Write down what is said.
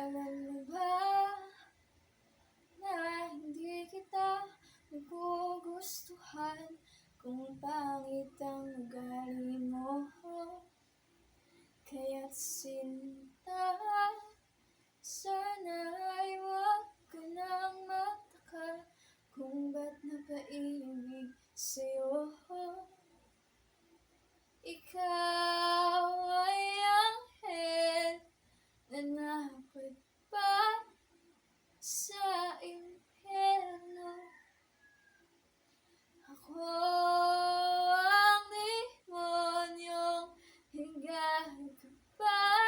Alam mo ba na hindi kita nagugustuhan kung pangit ang ugali mo? Kaya't sinta, sana ay huwag ka nang magtaka kung ba't napaibig sa'yo. Ikaw ay anghel na napadpad sa impyerno. Ako ang demonyong hingad ka pa